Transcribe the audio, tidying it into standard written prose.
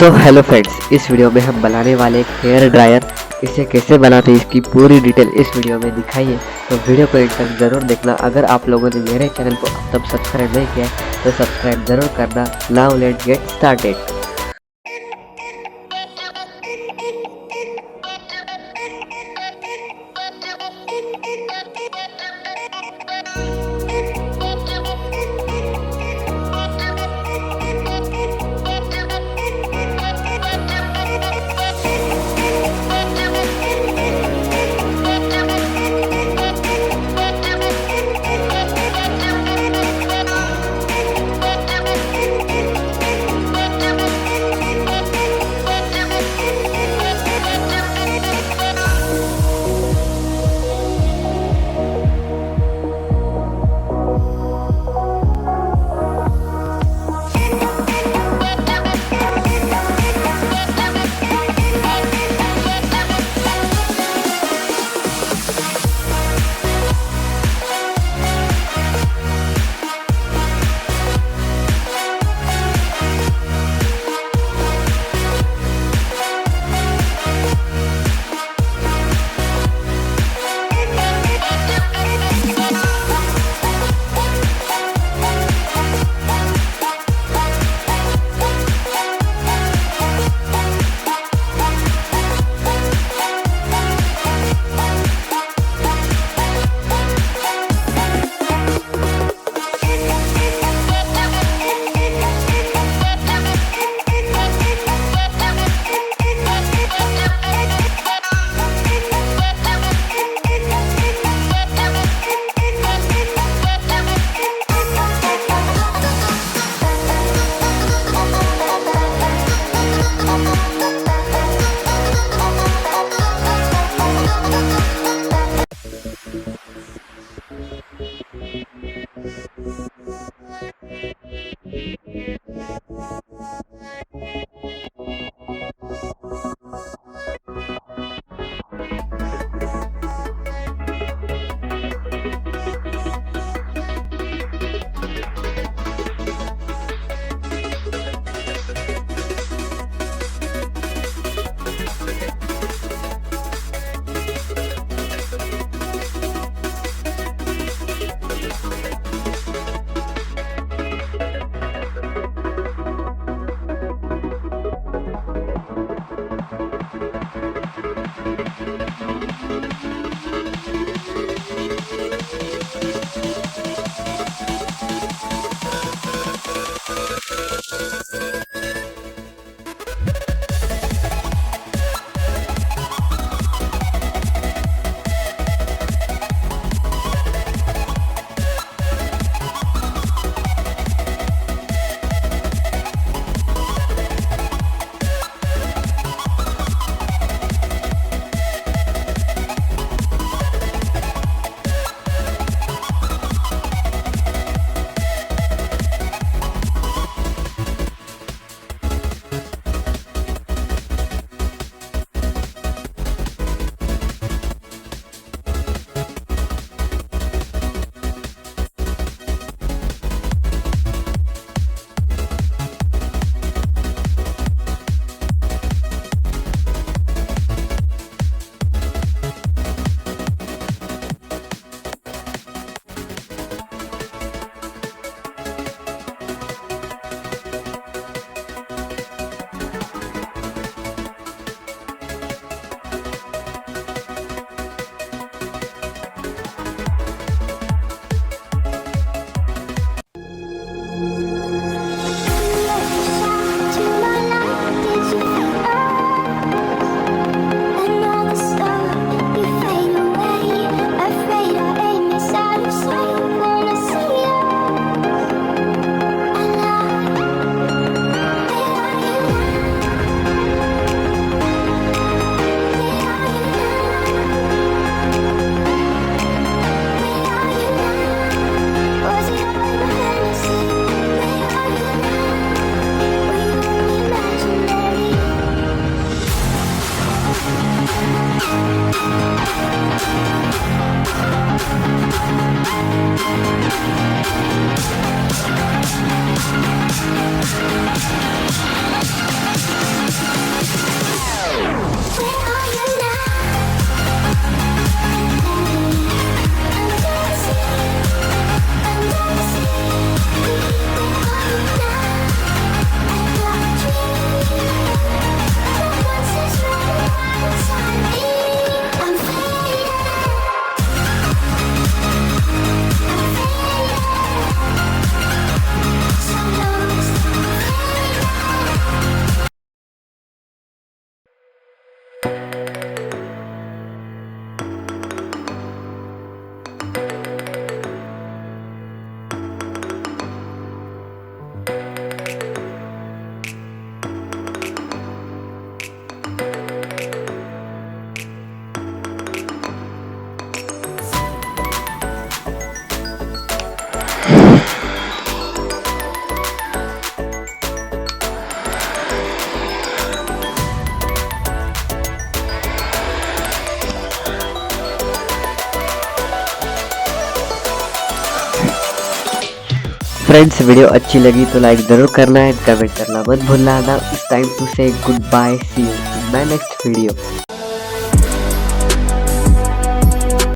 So hello friends, इस video में हम बनाने वाले एक हेयर ड्रायर। इसे कैसे बनाते हैं इसकी पूरी डिटेल इस वीडियो में दिखाई है, तो वीडियो को एक तक ज़रूर देखना। अगर आप लोगों ने मेरे चैनल को अब तक सब्सक्राइब नहीं किया है तो सब्सक्राइब ज़रूर करना। Now let's get started. Friends video अच्छी लगी तो लाइक जरूर करना है, कमेंट करना मत भूलना। Now it's time to say good bye, see you in my next video.